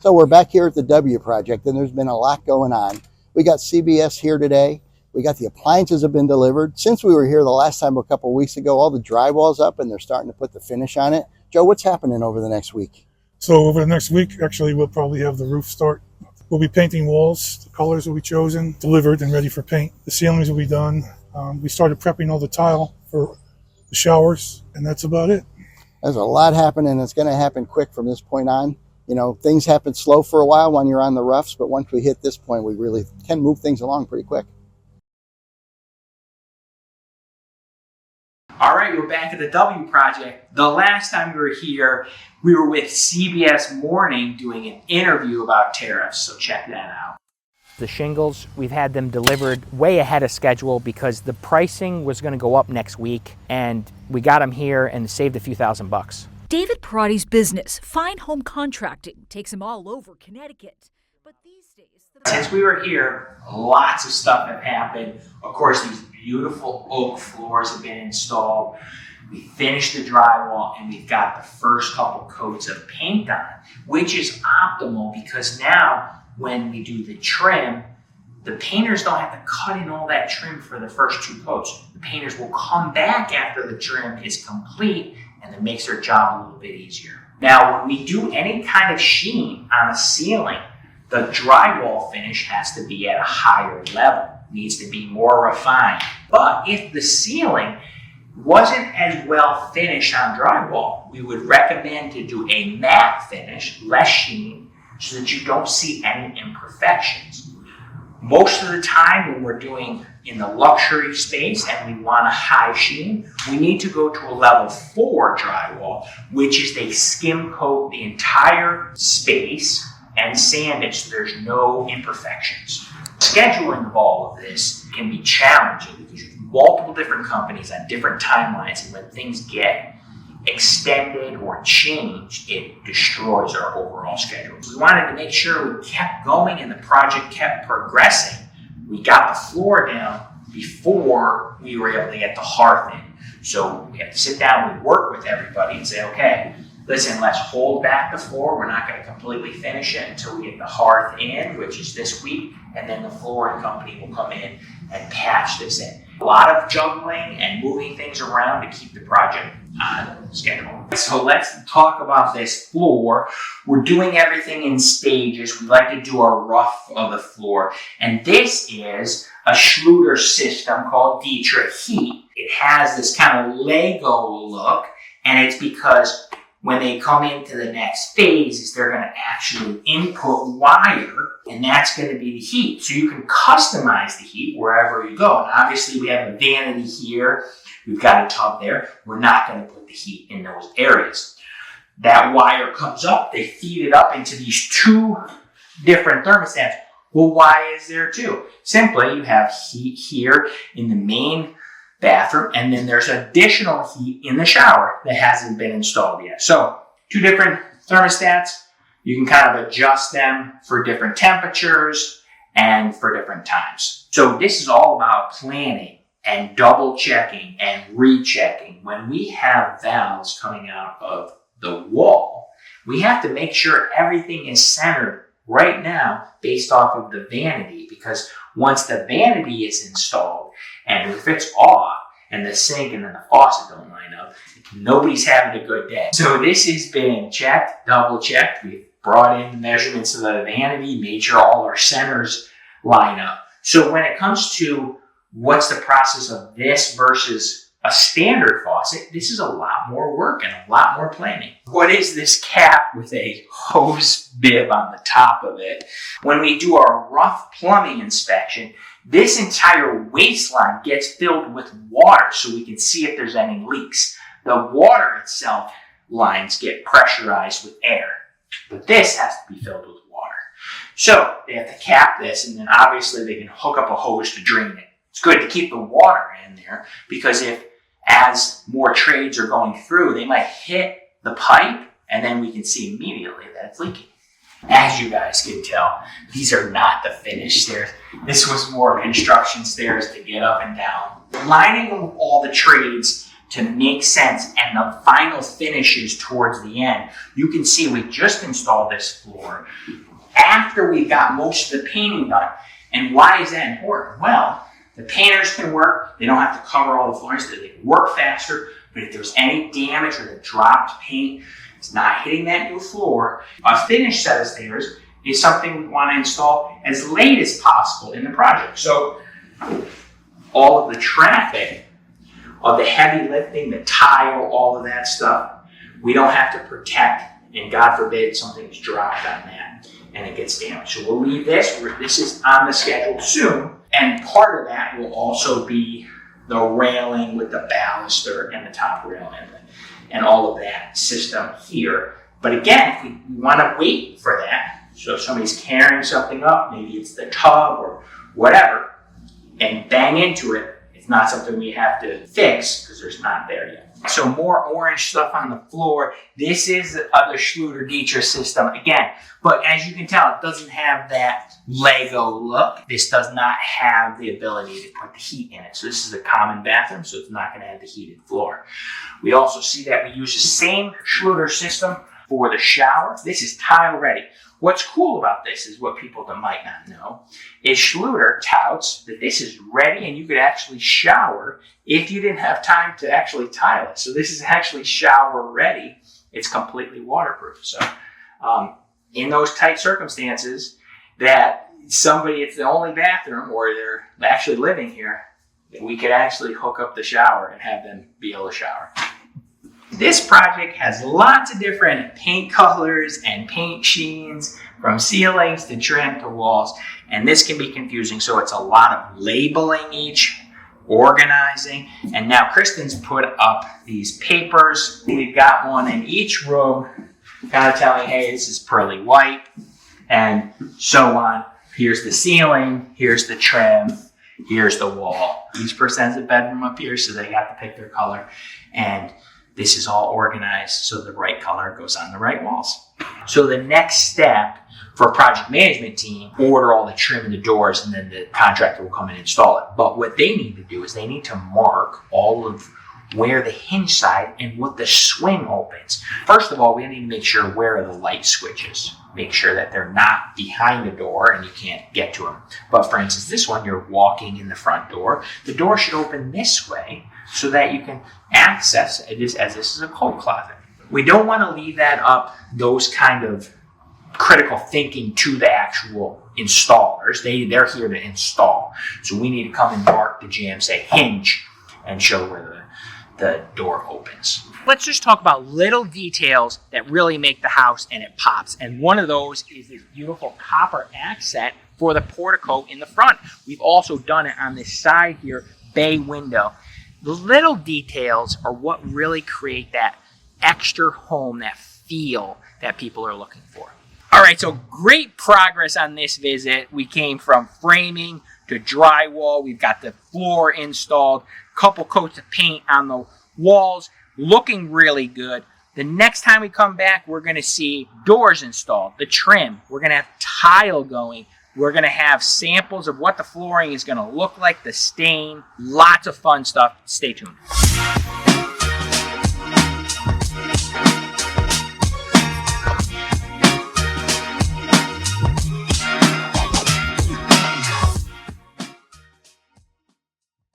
So we're back here at the W project, and there's been a lot going on. We got CBS here today. We got the appliances have been delivered. Since we were here the last time a couple of weeks ago, all the drywall's up and they're starting to put the finish on it. Joe, what's happening over the next week? So over the next week, actually, we'll probably have the roof start. We'll be painting walls. The colors will be chosen, delivered, and ready for paint. The ceilings will be done. We started prepping all the tile for the showers, and that's about it. There's a lot happening. It's going to happen quick from this point on. You know, things happen slow for a while when you're on the roughs, but once we hit this point, we really can move things along pretty quick. All right, we're back at the W project. The last time we were here, we were with CBS Morning doing an interview about tariffs, so check that out. The shingles, we've had them delivered way ahead of schedule because the pricing was going to go up next week, and we got them here and saved a few $1,000. David Peratti's business, Fine Home Contracting, takes him all over Connecticut. But these days... Since we were here, lots of stuff have happened. Of course, these beautiful oak floors have been installed. We finished the drywall, and we've got the first couple coats of paint on, which is optimal because now when we do the trim, the painters don't have to cut in all that trim for the first 2 coats. The painters will come back after the trim is complete, and it makes their job a little bit easier. Now, when we do any kind of sheen on a ceiling, the drywall finish has to be at a higher level, needs to be more refined. But if the ceiling wasn't as well finished on drywall, we would recommend to do a matte finish, less sheen, so that you don't see any imperfections. Most of the time when we're doing in the luxury space and we want a high sheen, we need to go to a level 4 drywall, which is they skim coat the entire space and sand it so there's no imperfections. Scheduling of all of this can be challenging because you have multiple different companies on different timelines, and when things get extended or changed, it destroys our overall schedule. We wanted to make sure we kept going and the project kept progressing. We got the floor down before we were able to get the hearth in. So we had to sit down and work with everybody and say, okay, listen, let's hold back the floor. We're not going to completely finish it until we get the hearth in, which is this week, and then the flooring company will come in and patch this in. A lot of juggling and moving things around to keep the project on schedule. So let's talk about this floor. We're doing everything in stages. We like to do a rough of the floor. And this is a Schluter system called Dietrich Heat. It has this kind of Lego look, and it's because when they come into the next phase, they're going to actually input wire, and that's going to be the heat. So you can customize the heat wherever you go. And obviously, we have a vanity here. We've got a tub there. We're not going to put the heat in those areas. That wire comes up. They feed it up into these 2 different thermostats. Well, why is there 2? Simply, you have heat here in the main bathroom, and then there's additional heat in the shower that hasn't been installed yet. So 2 different thermostats. You can kind of adjust them for different temperatures and for different times. So this is all about planning and double checking and rechecking. When we have valves coming out of the wall, we have to make sure everything is centered right now based off of the vanity, because once the vanity is installed and if it's off and the sink and then the faucet don't line up, nobody's having a good day. So this has been checked, double checked. We've brought in the measurements of the vanity, made sure all our centers line up. So when it comes to what's the process of this versus a standard faucet, this is a lot more work and a lot more planning. What is this cap with a hose bib on the top of it? When we do our rough plumbing inspection, this entire waistline gets filled with water so we can see if there's any leaks. The water itself lines get pressurized with air, but this has to be filled with water. So they have to cap this, and then obviously they can hook up a hose to drain it. It's good to keep the water in there because as more trades are going through, they might hit the pipe and then we can see immediately that it's leaking. As you guys can tell, these are not the finished stairs. This was more construction stairs to get up and down. Lining all the trades to make sense, and the final finishes towards the end. You can see we just installed this floor after we got most of the painting done. And why is that important? Well, the painters can work. They don't have to cover all the floors. They can work faster. But if there's any damage or the dropped paint, it's not hitting that new floor. A finished set of stairs is something we want to install as late as possible in the project. So all of the traffic of the heavy lifting, the tile, all of that stuff, we don't have to protect, and God forbid something's dropped on that and it gets damaged. So we'll leave this. This is on the schedule soon. And part of that will also be the railing with the baluster and the top rail and all of that system here. But again, if we want to wait for that, so if somebody's carrying something up, maybe it's the tub or whatever, and bang into it, it's not something we have to fix because there's not there yet. So more orange stuff on the floor. This is the Schluter Dietrich system again, but as you can tell, it doesn't have that Lego look. This does not have the ability to put the heat in it. So this is a common bathroom, so it's not going to have the heated floor. We also see that we use the same Schluter system for the shower. This is tile ready. What's cool about this is what people that might not know is Schluter touts that this is ready and you could actually shower if you didn't have time to actually tile it. So this is actually shower ready. It's completely waterproof. So in those tight circumstances that somebody, it's the only bathroom or they're actually living here, we could actually hook up the shower and have them be able to shower. This project has lots of different paint colors and paint sheens, from ceilings to trim to walls, and this can be confusing, so it's a lot of labeling each, organizing, and now Kristen's put up these papers. We've got one in each room kind of telling, hey, this is pearly white, and so on. Here's the ceiling, here's the trim, here's the wall. Each person has a bedroom up here, so they got to pick their color, and this is all organized so the right color goes on the right walls. So the next step for a project management team, order all the trim and the doors, and then the contractor will come and install it. But what they need to do is they need to mark all of where the hinge side and what the swing opens. First of all, we need to make sure where are the light switches. Make sure that they're not behind the door and you can't get to them. But for instance, this one, you're walking in the front door. The door should open this way so that you can access it as this is a coat closet. We don't want to leave that up, those kind of critical thinking, to the actual installers. They're here to install. So we need to come and mark the jam, say hinge, and show where the door opens. Let's just talk about little details that really make the house and it pops. And one of those is this beautiful copper accent for the portico in the front. We've also done it on this side here, bay window. The little details are what really create that extra home, that feel that people are looking for. All right, so great progress on this visit. We came from framing to drywall. We've got the floor installed, couple coats of paint on the walls, looking really good. The next time we come back, we're going to see doors installed, the trim. We're going to have tile going. We're going to have samples of what the flooring is going to look like, the stain, lots of fun stuff. Stay tuned.